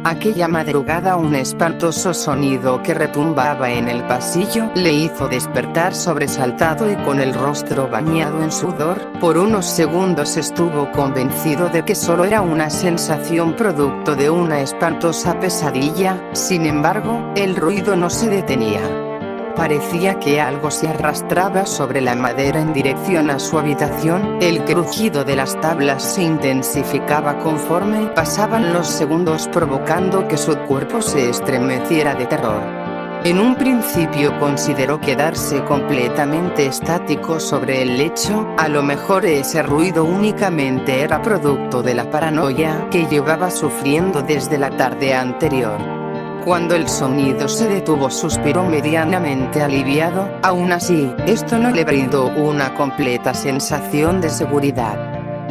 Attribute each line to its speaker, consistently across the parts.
Speaker 1: Aquella madrugada un espantoso sonido que retumbaba en el pasillo le hizo despertar sobresaltado y con el rostro bañado en sudor. Por unos segundos estuvo convencido de que solo era una sensación producto de una espantosa pesadilla. Sin embargo, el ruido no se detenía. Parecía que algo se arrastraba sobre la madera en dirección a su habitación. El crujido de las tablas se intensificaba conforme pasaban los segundos, provocando que su cuerpo se estremeciera de terror. En un principio consideró quedarse completamente estático sobre el lecho. A lo mejor ese ruido únicamente era producto de la paranoia que llevaba sufriendo desde la tarde anterior. Cuando el sonido se detuvo, suspiró medianamente aliviado. Aún así, esto no le brindó una completa sensación de seguridad.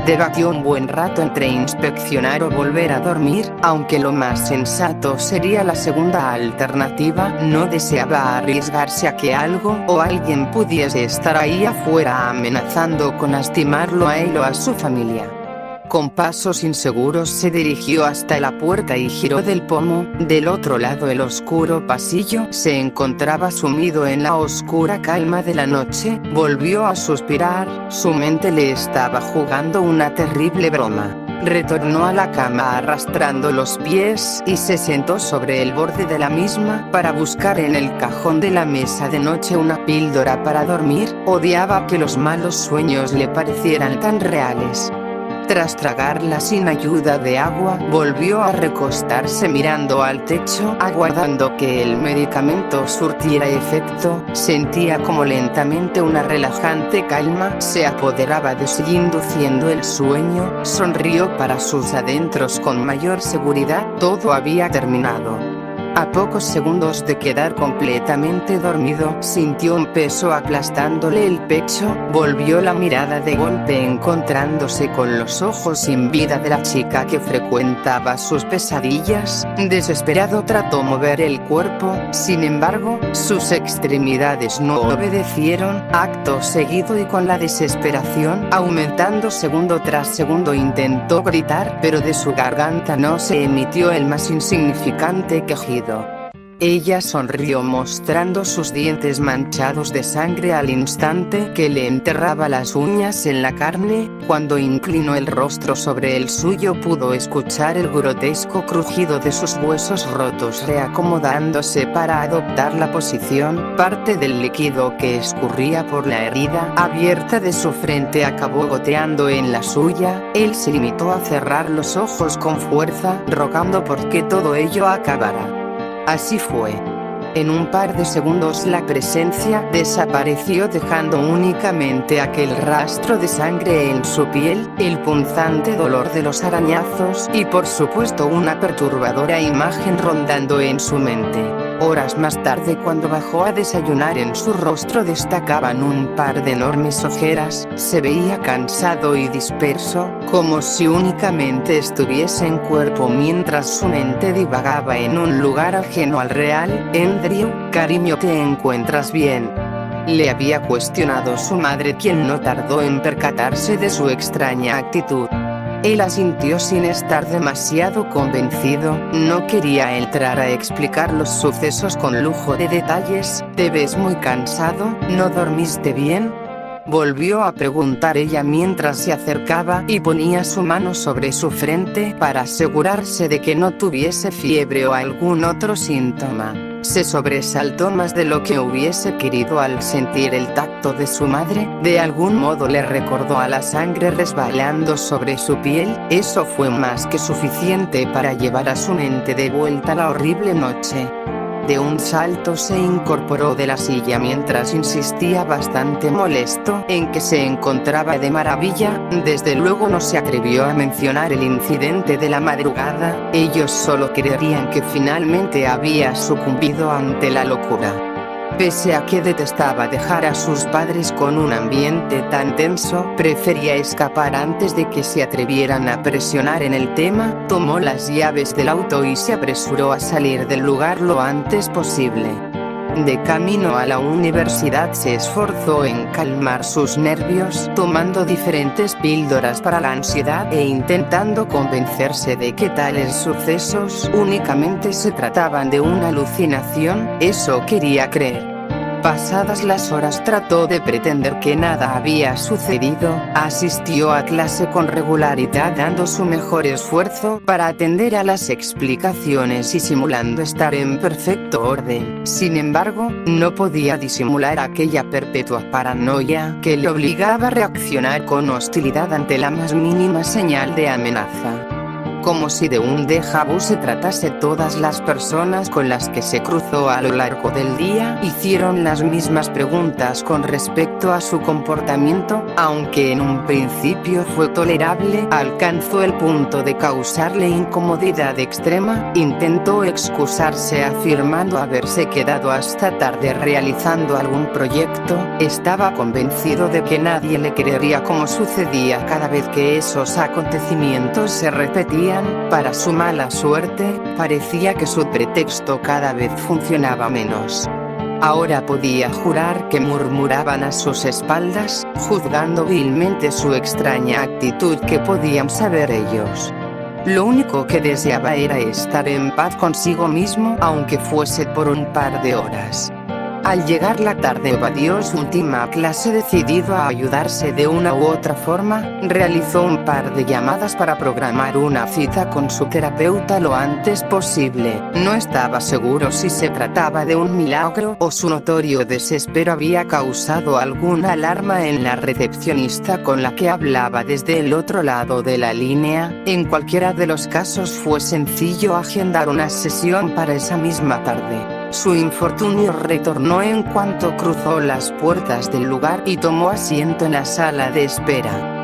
Speaker 1: Debatió un buen rato entre inspeccionar o volver a dormir, aunque lo más sensato sería la segunda alternativa. No deseaba arriesgarse a que algo o alguien pudiese estar ahí afuera amenazando con lastimarlo a él o a su familia. Con pasos inseguros se dirigió hasta la puerta y giró del pomo. Del otro lado el oscuro pasillo se encontraba sumido en la oscura calma de la noche. Volvió a suspirar, su mente le estaba jugando una terrible broma. Retornó a la cama arrastrando los pies y se sentó sobre el borde de la misma para buscar en el cajón de la mesa de noche una píldora para dormir. Odiaba que los malos sueños le parecieran tan reales. Tras tragarla sin ayuda de agua, volvió a recostarse mirando al techo, aguardando que el medicamento surtiera efecto. Sentía como lentamente una relajante calma se apoderaba de sí, induciendo el sueño. Sonrió para sus adentros con mayor seguridad. Todo había terminado. A pocos segundos de quedar completamente dormido, sintió un peso aplastándole el pecho. Volvió la mirada de golpe encontrándose con los ojos sin vida de la chica que frecuentaba sus pesadillas. Desesperado trató mover el cuerpo, sin embargo, sus extremidades no obedecieron. Acto seguido y con la desesperación aumentando segundo tras segundo, intentó gritar, pero de su garganta no se emitió el más insignificante quejido. Ella sonrió mostrando sus dientes manchados de sangre al instante que le enterraba las uñas en la carne. Cuando inclinó el rostro sobre el suyo pudo escuchar el grotesco crujido de sus huesos rotos reacomodándose para adoptar la posición. Parte del líquido que escurría por la herida abierta de su frente acabó goteando en la suya. Él se limitó a cerrar los ojos con fuerza, rogando por que todo ello acabara. Así fue. En un par de segundos la presencia desapareció, dejando únicamente aquel rastro de sangre en su piel, el punzante dolor de los arañazos y por supuesto una perturbadora imagen rondando en su mente. Horas más tarde, cuando bajó a desayunar, en su rostro destacaban un par de enormes ojeras. Se veía cansado y disperso, como si únicamente estuviese en cuerpo mientras su mente divagaba en un lugar ajeno al real. Andrew, cariño, ¿te encuentras bien?, le había cuestionado su madre, quien no tardó en percatarse de su extraña actitud. Él asintió sin estar demasiado convencido. No quería entrar a explicar los sucesos con lujo de detalles. ¿Te ves muy cansado? ¿No dormiste bien?, volvió a preguntar ella mientras se acercaba y ponía su mano sobre su frente para asegurarse de que no tuviese fiebre o algún otro síntoma. Se sobresaltó más de lo que hubiese querido al sentir el tacto de su madre. De algún modo le recordó a la sangre resbalando sobre su piel. Eso fue más que suficiente para llevar a su mente de vuelta a la horrible noche. De un salto se incorporó de la silla mientras insistía, bastante molesto en que se encontraba de maravilla. Desde luego no se atrevió a mencionar el incidente de la madrugada. Ellos solo creerían que finalmente había sucumbido ante la locura. Pese a que detestaba dejar a sus padres con un ambiente tan tenso, prefería escapar antes de que se atrevieran a presionar en el tema. Tomó las llaves del auto y se apresuró a salir del lugar lo antes posible. De camino a la universidad se esforzó en calmar sus nervios, tomando diferentes píldoras para la ansiedad e intentando convencerse de que tales sucesos únicamente se trataban de una alucinación. Eso quería creer. Pasadas las horas trató de pretender que nada había sucedido, asistió a clase con regularidad dando su mejor esfuerzo para atender a las explicaciones y simulando estar en perfecto orden. Sin embargo, no podía disimular aquella perpetua paranoia que le obligaba a reaccionar con hostilidad ante la más mínima señal de amenaza. Como si de un déjà vu se tratase, todas las personas con las que se cruzó a lo largo del día hicieron las mismas preguntas con respecto a su comportamiento, aunque en un principio fue tolerable, alcanzó el punto de causarle incomodidad extrema. Intentó excusarse afirmando haberse quedado hasta tarde realizando algún proyecto. Estaba convencido de que nadie le creería, como sucedía cada vez que esos acontecimientos se repetían. Para su mala suerte, parecía que su pretexto cada vez funcionaba menos. Ahora podía jurar que murmuraban a sus espaldas, juzgando vilmente su extraña actitud. ¿Qué podían saber ellos? Lo único que deseaba era estar en paz consigo mismo, aunque fuese por un par de horas. Al llegar la tarde evadió su última clase decidido a ayudarse de una u otra forma. Realizó un par de llamadas para programar una cita con su terapeuta lo antes posible. No estaba seguro si se trataba de un milagro o su notorio desespero había causado alguna alarma en la recepcionista con la que hablaba desde el otro lado de la línea. En cualquiera de los casos fue sencillo agendar una sesión para esa misma tarde. Su infortunio retornó en cuanto cruzó las puertas del lugar y tomó asiento en la sala de espera.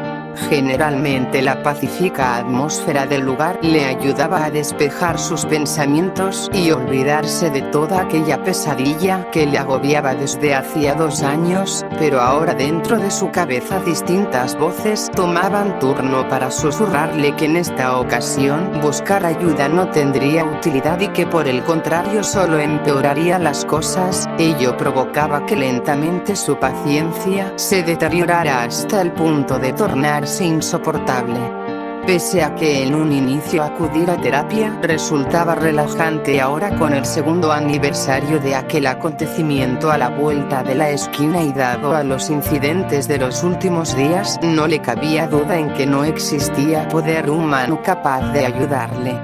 Speaker 1: Generalmente la pacífica atmósfera del lugar le ayudaba a despejar sus pensamientos y olvidarse de toda aquella pesadilla que le agobiaba desde hacía 2 años, pero ahora dentro de su cabeza distintas voces tomaban turno para susurrarle que en esta ocasión buscar ayuda no tendría utilidad y que por el contrario solo empeoraría las cosas. Ello provocaba que lentamente su paciencia se deteriorara hasta el punto de tornarse insoportable. Pese a que en un inicio acudir a terapia resultaba relajante, ahora con el 2º aniversario de aquel acontecimiento a la vuelta de la esquina y dado a los incidentes de los últimos días, no le cabía duda en que no existía poder humano capaz de ayudarle.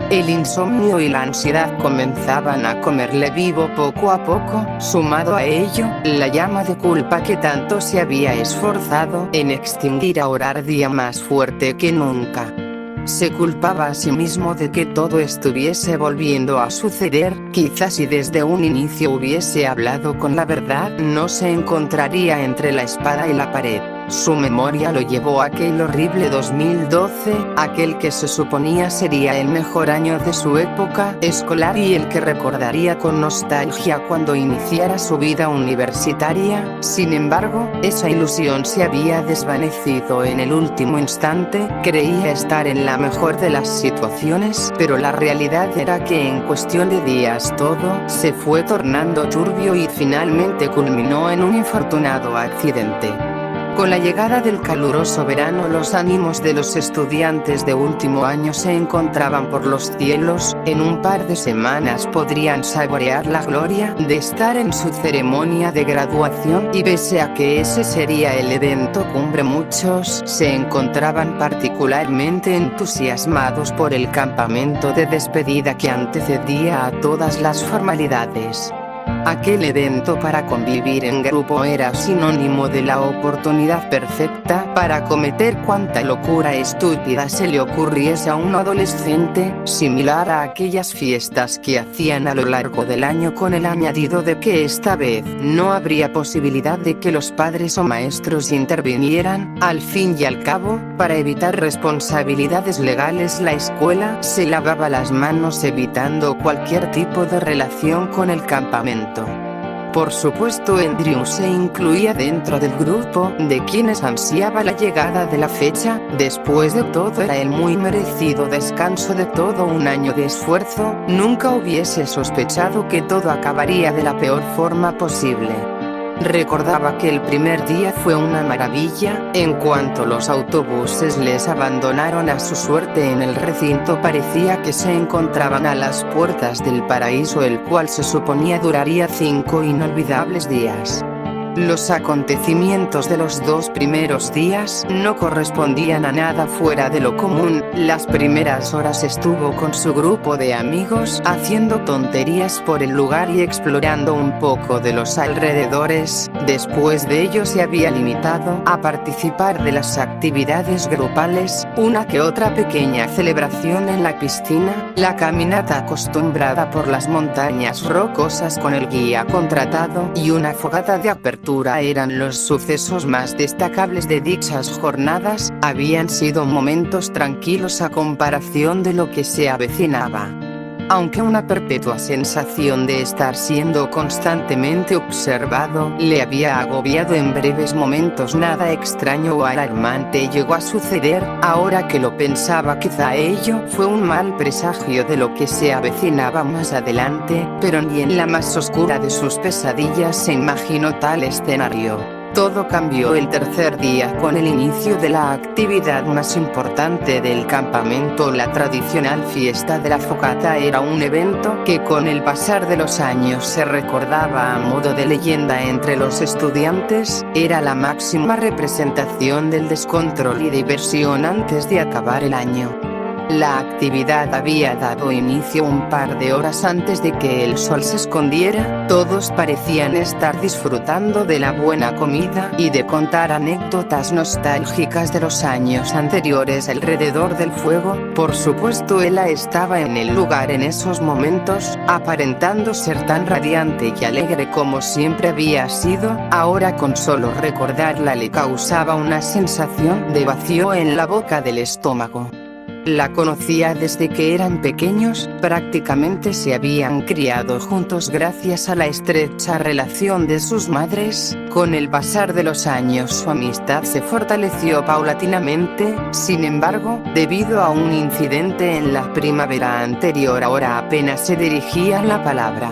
Speaker 1: El insomnio y la ansiedad comenzaban a comerle vivo poco a poco. Sumado a ello, la llama de culpa que tanto se había esforzado en extinguir ahora ardía más fuerte que nunca. Se culpaba a sí mismo de que todo estuviese volviendo a suceder. Quizás si desde un inicio hubiese hablado con la verdad, no se encontraría entre la espada y la pared. Su memoria lo llevó a aquel horrible 2012, aquel que se suponía sería el mejor año de su época escolar y el que recordaría con nostalgia cuando iniciara su vida universitaria. Sin embargo, esa ilusión se había desvanecido en el último instante. Creía estar en la mejor de las situaciones, pero la realidad era que en cuestión de días todo se fue tornando turbio y finalmente culminó en un infortunado accidente. Con la llegada del caluroso verano, los ánimos de los estudiantes de último año se encontraban por los cielos. En un par de semanas podrían saborear la gloria de estar en su ceremonia de graduación, y pese a que ese sería el evento cumbre, muchos se encontraban particularmente entusiasmados por el campamento de despedida que antecedía a todas las formalidades. Aquel evento para convivir en grupo era sinónimo de la oportunidad perfecta para cometer cuanta locura estúpida se le ocurriese a un adolescente, similar a aquellas fiestas que hacían a lo largo del año, con el añadido de que esta vez no habría posibilidad de que los padres o maestros intervinieran. Al fin y al cabo, para evitar responsabilidades legales, la escuela se lavaba las manos evitando cualquier tipo de relación con el campamento. Por supuesto, Andrew se incluía dentro del grupo de quienes ansiaba la llegada de la fecha. Después de todo, era el muy merecido descanso de todo un año de esfuerzo. Nunca hubiese sospechado que todo acabaría de la peor forma posible. Recordaba que el primer día fue una maravilla. En cuanto los autobuses les abandonaron a su suerte en el recinto, parecía que se encontraban a las puertas del paraíso, el cual se suponía duraría 5 inolvidables días. Los acontecimientos de los 2 primeros días no correspondían a nada fuera de lo común. Las primeras horas estuvo con su grupo de amigos, haciendo tonterías por el lugar y explorando un poco de los alrededores. Después de ello se había limitado a participar de las actividades grupales, una que otra pequeña celebración en la piscina, la caminata acostumbrada por las montañas rocosas con el guía contratado y una fogata de apertura eran los sucesos más destacables de dichas jornadas. Habían sido momentos tranquilos a comparación de lo que se avecinaba. Aunque una perpetua sensación de estar siendo constantemente observado le había agobiado en breves momentos, nada extraño o alarmante llegó a suceder. Ahora que lo pensaba, quizá ello fue un mal presagio de lo que se avecinaba más adelante, pero ni en la más oscura de sus pesadillas se imaginó tal escenario. Todo cambió el tercer día con el inicio de la actividad más importante del campamento. La tradicional fiesta de la fogata era un evento que con el pasar de los años se recordaba a modo de leyenda entre los estudiantes. Era la máxima representación del descontrol y diversión antes de acabar el año. La actividad había dado inicio un par de horas antes de que el sol se escondiera. Todos parecían estar disfrutando de la buena comida y de contar anécdotas nostálgicas de los años anteriores alrededor del fuego. Por supuesto, Ella estaba en el lugar en esos momentos, aparentando ser tan radiante y alegre como siempre había sido. Ahora, con solo recordarla, le causaba una sensación de vacío en la boca del estómago. La conocía desde que eran pequeños, prácticamente se habían criado juntos gracias a la estrecha relación de sus madres. Con el pasar de los años su amistad se fortaleció paulatinamente. Sin embargo, debido a un incidente en la primavera anterior, ahora apenas se dirigía la palabra.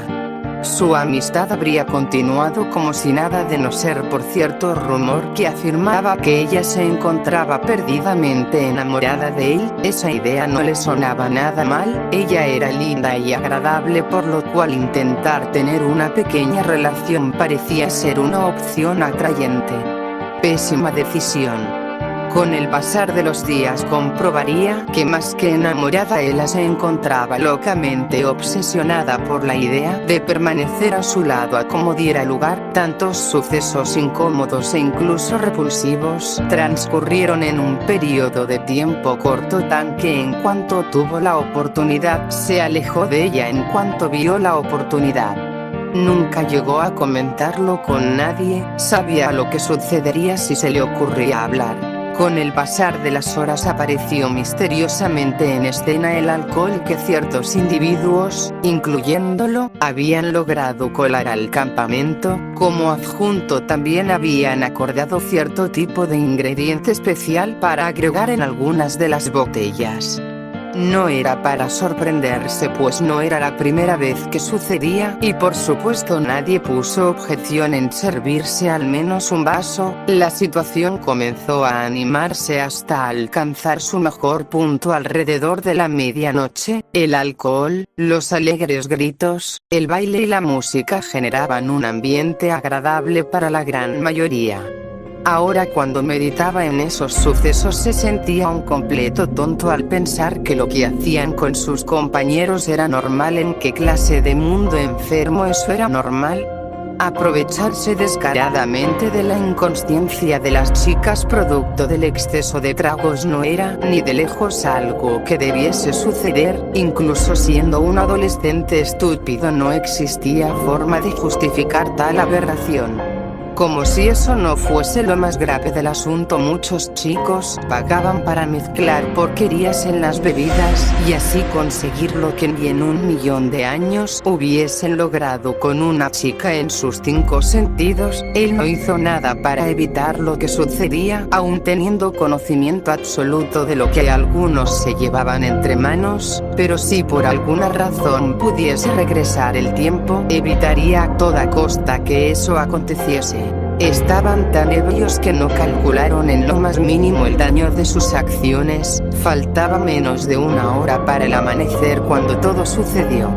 Speaker 1: Su amistad habría continuado como si nada, de no ser por cierto rumor que afirmaba que ella se encontraba perdidamente enamorada de él. Esa idea no le sonaba nada mal. Ella era linda y agradable, por lo cual intentar tener una pequeña relación parecía ser una opción atrayente. Pésima decisión. Con el pasar de los días comprobaría que más que enamorada, Ella se encontraba locamente obsesionada por la idea de permanecer a su lado a como diera lugar. Tantos sucesos incómodos e incluso repulsivos transcurrieron en un periodo de tiempo corto, tan que en cuanto tuvo la oportunidad se alejó de ella en cuanto vio la oportunidad. Nunca llegó a comentarlo con nadie, sabía lo que sucedería si se le ocurría hablar. Con el pasar de las horas apareció misteriosamente en escena el alcohol que ciertos individuos, incluyéndolo, habían logrado colar al campamento. Como adjunto también habían acordado cierto tipo de ingrediente especial para agregar en algunas de las botellas. No era para sorprenderse, pues no era la primera vez que sucedía, y por supuesto nadie puso objeción en servirse al menos un vaso. La situación comenzó a animarse hasta alcanzar su mejor punto alrededor de la medianoche. El alcohol, los alegres gritos, el baile y la música generaban un ambiente agradable para la gran mayoría. Ahora, cuando meditaba en esos sucesos, se sentía un completo tonto al pensar que lo que hacían con sus compañeros era normal. ¿En qué clase de mundo enfermo eso era normal? Aprovecharse descaradamente de la inconsciencia de las chicas producto del exceso de tragos no era ni de lejos algo que debiese suceder. Incluso siendo un adolescente estúpido, no existía forma de justificar tal aberración. Como si eso no fuese lo más grave del asunto, muchos chicos pagaban para mezclar porquerías en las bebidas y así conseguir lo que ni en 1.000.000 de años hubiesen logrado con una chica en sus 5 sentidos. Él no hizo nada para evitar lo que sucedía, aun teniendo conocimiento absoluto de lo que algunos se llevaban entre manos, pero si por alguna razón pudiese regresar el tiempo, evitaría a toda costa que eso aconteciese. Estaban tan ebrios que no calcularon en lo más mínimo el daño de sus acciones. Faltaba menos de 1 hora para el amanecer cuando todo sucedió.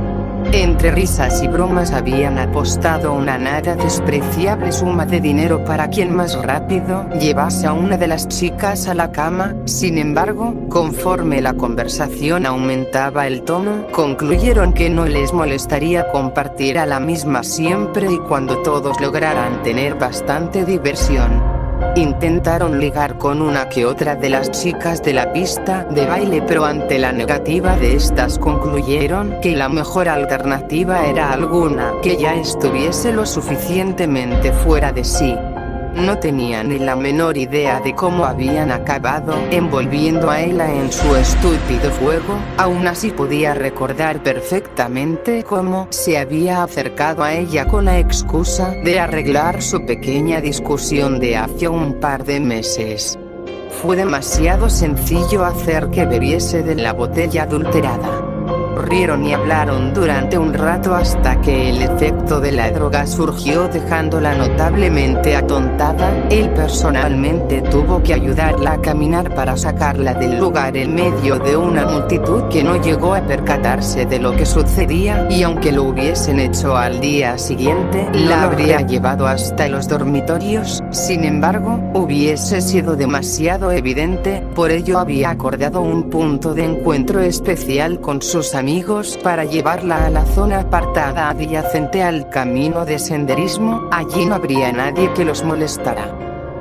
Speaker 1: Entre risas y bromas habían apostado una nada despreciable suma de dinero para quien más rápido llevase a una de las chicas a la cama. Sin embargo, conforme la conversación aumentaba el tono, concluyeron que no les molestaría compartir a la misma siempre y cuando todos lograran tener bastante diversión. Intentaron ligar con una que otra de las chicas de la pista de baile, pero ante la negativa de estas concluyeron que la mejor alternativa era alguna que ya estuviese lo suficientemente fuera de sí. No tenían ni la menor idea de cómo habían acabado envolviendo a Ella en su estúpido juego. Aún así podía recordar perfectamente cómo se había acercado a ella con la excusa de arreglar su pequeña discusión de hace un par de meses. Fue demasiado sencillo hacer que bebiese de la botella adulterada. Rieron y hablaron durante un rato hasta que el efecto de la droga surgió dejándola notablemente atontada. Él personalmente tuvo que ayudarla a caminar para sacarla del lugar en medio de una multitud que no llegó a percatarse de lo que sucedía, y aunque lo hubiesen hecho al día siguiente, la habría llevado hasta los dormitorios. Sin embargo, hubiese sido demasiado evidente, por ello había acordado un punto de encuentro especial con sus amigos para llevarla a la zona apartada adyacente al camino de senderismo. Allí no habría nadie que los molestara.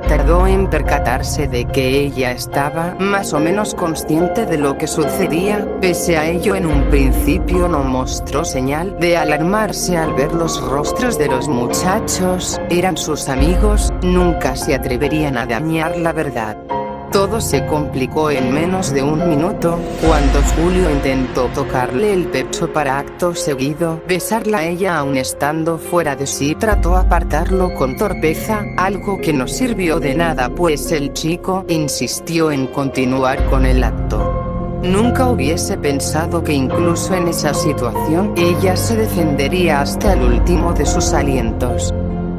Speaker 1: Tardó en percatarse de que ella estaba más o menos consciente de lo que sucedía. Pese a ello, en un principio no mostró señal de alarmarse al ver los rostros de los muchachos. Eran sus amigos, nunca se atreverían a dañar la verdad. Todo se complicó en menos de 1 minuto, cuando Julio intentó tocarle el pecho para acto seguido besarla a ella. Aun estando fuera de sí, trató apartarlo con torpeza, algo que no sirvió de nada pues el chico insistió en continuar con el acto. Nunca hubiese pensado que incluso en esa situación ella se defendería hasta el último de sus alientos.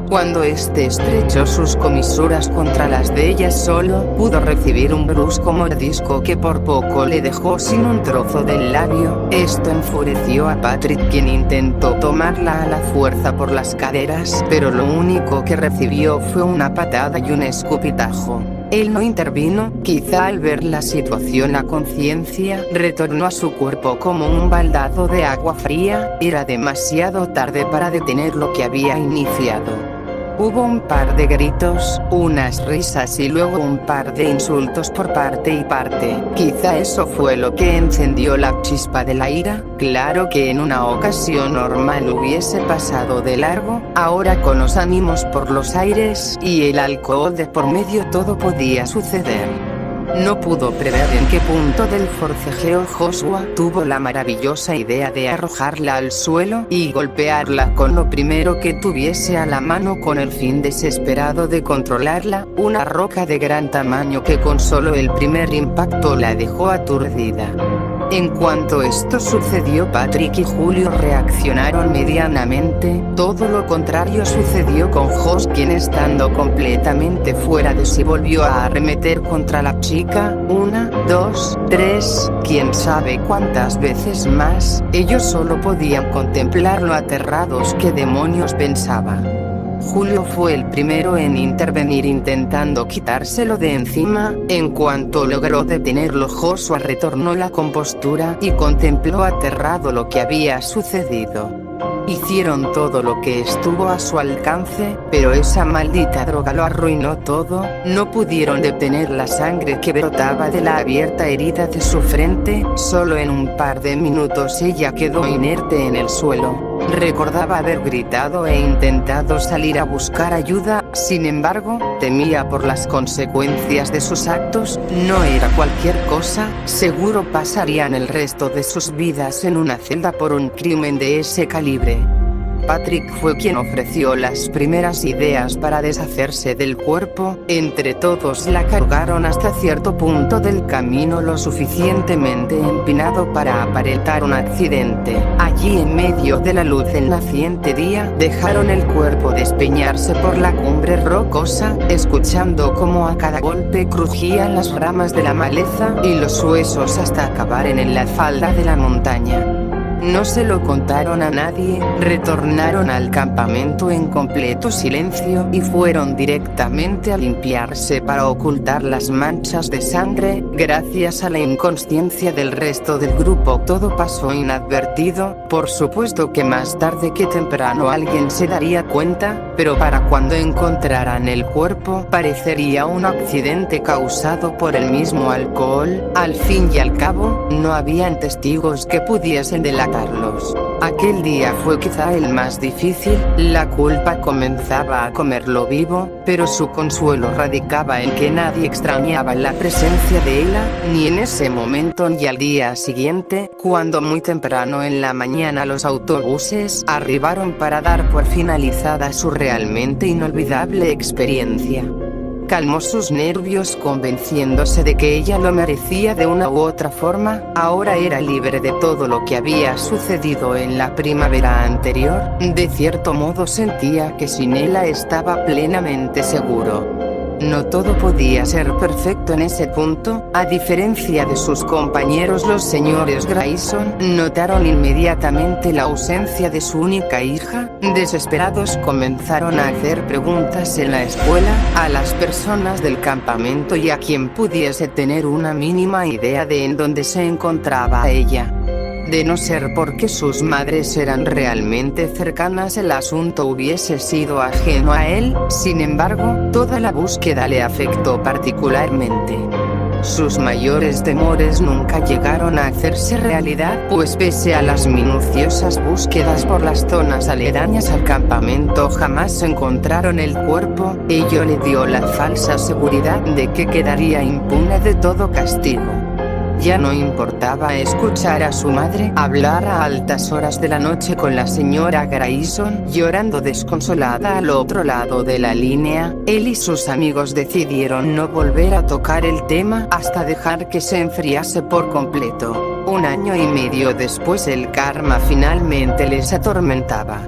Speaker 1: Cuando este estrechó sus comisuras contra las de ella, solo pudo recibir un brusco mordisco que por poco le dejó sin un trozo del labio. Esto enfureció a Patrick, quien intentó tomarla a la fuerza por las caderas, pero lo único que recibió fue una patada y un escupitajo. Él no intervino, quizá al ver la situación la conciencia retornó a su cuerpo como un baldado de agua fría. Era demasiado tarde para detener lo que había iniciado. Hubo un par de gritos, unas risas y luego un par de insultos por parte y parte. Quizá eso fue lo que encendió la chispa de la ira. Claro que en una ocasión normal hubiese pasado de largo, ahora con los ánimos por los aires y el alcohol de por medio todo podía suceder. No pudo prever en qué punto del forcejeo Joshua tuvo la maravillosa idea de arrojarla al suelo y golpearla con lo primero que tuviese a la mano con el fin desesperado de controlarla, una roca de gran tamaño que con solo el primer impacto la dejó aturdida. En cuanto esto sucedió, Patrick y Julio reaccionaron medianamente. Todo lo contrario sucedió con Josh, quien estando completamente fuera de sí volvió a arremeter contra la chica, 1, 2, 3, quién sabe cuántas veces más. Ellos solo podían contemplarlo aterrados. ¿Qué demonios pensaba? Julio fue el primero en intervenir intentando quitárselo de encima. En cuanto logró detenerlo, Joshua retornó la compostura y contempló aterrado lo que había sucedido. Hicieron todo lo que estuvo a su alcance, pero esa maldita droga lo arruinó todo. No pudieron detener la sangre que brotaba de la abierta herida de su frente. Solo en un par de minutos ella quedó inerte en el suelo. Recordaba haber gritado e intentado salir a buscar ayuda, sin embargo, temía por las consecuencias de sus actos. No era cualquier cosa, seguro pasarían el resto de sus vidas en una celda por un crimen de ese calibre. Patrick fue quien ofreció las primeras ideas para deshacerse del cuerpo. Entre todos la cargaron hasta cierto punto del camino lo suficientemente empinado para aparentar un accidente. Allí, en medio de la luz del naciente día, dejaron el cuerpo despeñarse por la cumbre rocosa, escuchando cómo a cada golpe crujían las ramas de la maleza y los huesos hasta acabar en la falda de la montaña. No se lo contaron a nadie, retornaron al campamento en completo silencio y fueron directamente a limpiarse para ocultar las manchas de sangre. Gracias a la inconsciencia del resto del grupo todo pasó inadvertido. Por supuesto que más tarde que temprano alguien se daría cuenta, pero para cuando encontraran el cuerpo parecería un accidente causado por el mismo alcohol. Al fin y al cabo, no habían testigos que pudiesen delatarlos. Aquel día fue quizá el más difícil. La culpa comenzaba a comerlo vivo, pero su consuelo radicaba en que nadie extrañaba la presencia de ella, ni en ese momento ni al día siguiente, cuando muy temprano en la mañana los autobuses arribaron para dar por finalizada su realmente inolvidable experiencia. Calmó sus nervios convenciéndose de que ella lo merecía de una u otra forma. Ahora era libre de todo lo que había sucedido en la primavera anterior. De cierto modo sentía que sin ella estaba plenamente seguro. No todo podía ser perfecto en ese punto. A diferencia de sus compañeros, los señores Grayson notaron inmediatamente la ausencia de su única hija. Desesperados comenzaron a hacer preguntas en la escuela, a las personas del campamento y a quien pudiese tener una mínima idea de en dónde se encontraba ella. De no ser porque sus madres eran realmente cercanas, el asunto hubiese sido ajeno a él. Sin embargo, toda la búsqueda le afectó particularmente. Sus mayores temores nunca llegaron a hacerse realidad, pues pese a las minuciosas búsquedas por las zonas aledañas al campamento jamás encontraron el cuerpo. Ello le dio la falsa seguridad de que quedaría impune de todo castigo. Ya no importaba escuchar a su madre hablar a altas horas de la noche con la señora Grayson, llorando desconsolada al otro lado de la línea. Él y sus amigos decidieron no volver a tocar el tema hasta dejar que se enfriase por completo. 1 año y medio después el karma finalmente les atormentaba.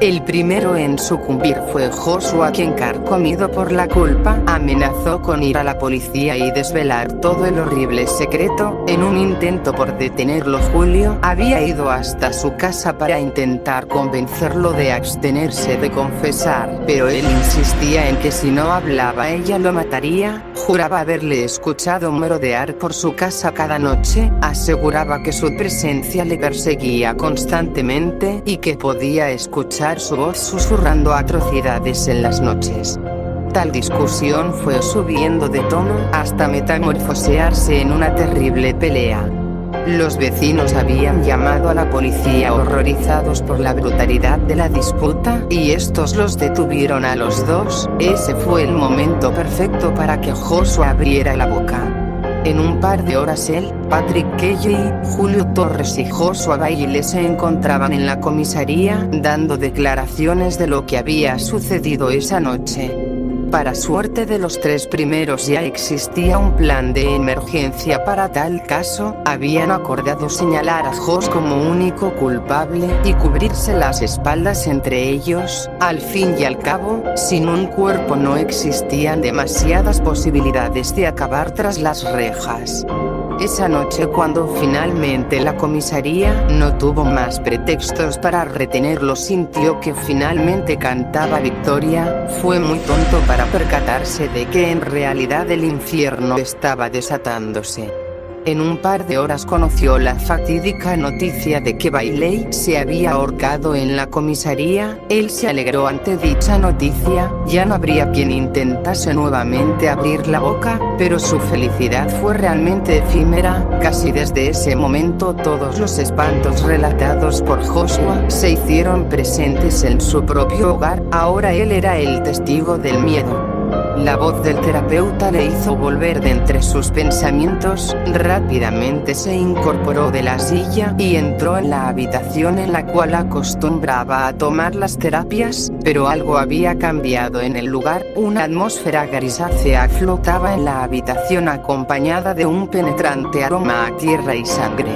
Speaker 1: El primero en sucumbir fue Joshua, quien, carcomido por la culpa, amenazó con ir a la policía y desvelar todo el horrible secreto. En un intento por detenerlo, Julio había ido hasta su casa para intentar convencerlo de abstenerse de confesar, pero él insistía en que si no hablaba ella lo mataría. Juraba haberle escuchado merodear por su casa cada noche, aseguraba que su presencia le perseguía constantemente y que podía escuchar su voz susurrando atrocidades en las noches. Tal discusión fue subiendo de tono hasta metamorfosearse en una terrible pelea. Los vecinos habían llamado a la policía horrorizados por la brutalidad de la disputa, y estos los detuvieron a los dos. Ese fue el momento perfecto para que Joshua abriera la boca. En un par de horas él, Patrick Kelly, Julio Torres y Joshua Bailey se encontraban en la comisaría, dando declaraciones de lo que había sucedido esa noche. Para suerte de los 3 primeros ya existía un plan de emergencia para tal caso. Habían acordado señalar a Josh como único culpable y cubrirse las espaldas entre ellos. Al fin y al cabo, sin un cuerpo no existían demasiadas posibilidades de acabar tras las rejas. Esa noche, cuando finalmente la comisaría no tuvo más pretextos para retenerlo, sintió que finalmente cantaba victoria. Fue muy tonto para percatarse de que en realidad el infierno estaba desatándose. En un par de horas conoció la fatídica noticia de que Bailey se había ahorcado en la comisaría. Él se alegró ante dicha noticia, ya no habría quien intentase nuevamente abrir la boca, pero su felicidad fue realmente efímera. Casi desde ese momento todos los espantos relatados por Joshua se hicieron presentes en su propio hogar. Ahora él era el testigo del miedo. La voz del terapeuta le hizo volver de entre sus pensamientos. Rápidamente se incorporó de la silla y entró en la habitación en la cual acostumbraba a tomar las terapias, pero algo había cambiado en el lugar. Una atmósfera grisácea flotaba en la habitación acompañada de un penetrante aroma a tierra y sangre.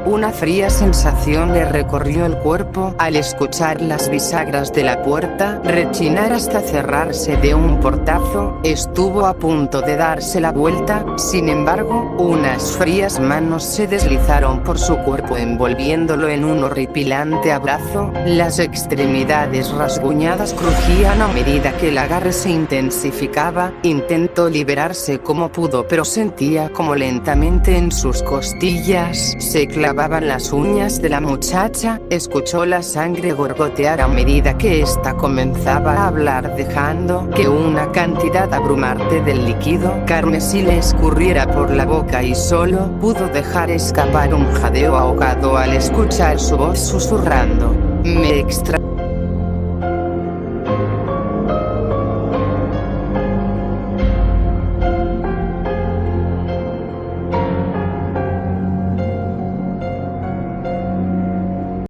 Speaker 1: Una fría sensación le recorrió el cuerpo al escuchar las bisagras de la puerta rechinar hasta cerrarse de un portazo. Estuvo a punto de darse la vuelta, sin embargo, unas frías manos se deslizaron por su cuerpo envolviéndolo en un horripilante abrazo. Las extremidades rasguñadas crujían a medida que el agarre se intensificaba. Intentó liberarse como pudo, pero sentía como lentamente en sus costillas se clavaban las uñas de la muchacha. Escuchó la sangre gorgotear a medida que ésta comenzaba a hablar, dejando que una cantidad abrumante del líquido carmesí le escurriera por la boca, y solo pudo dejar escapar un jadeo ahogado al escuchar su voz susurrando: me extraña.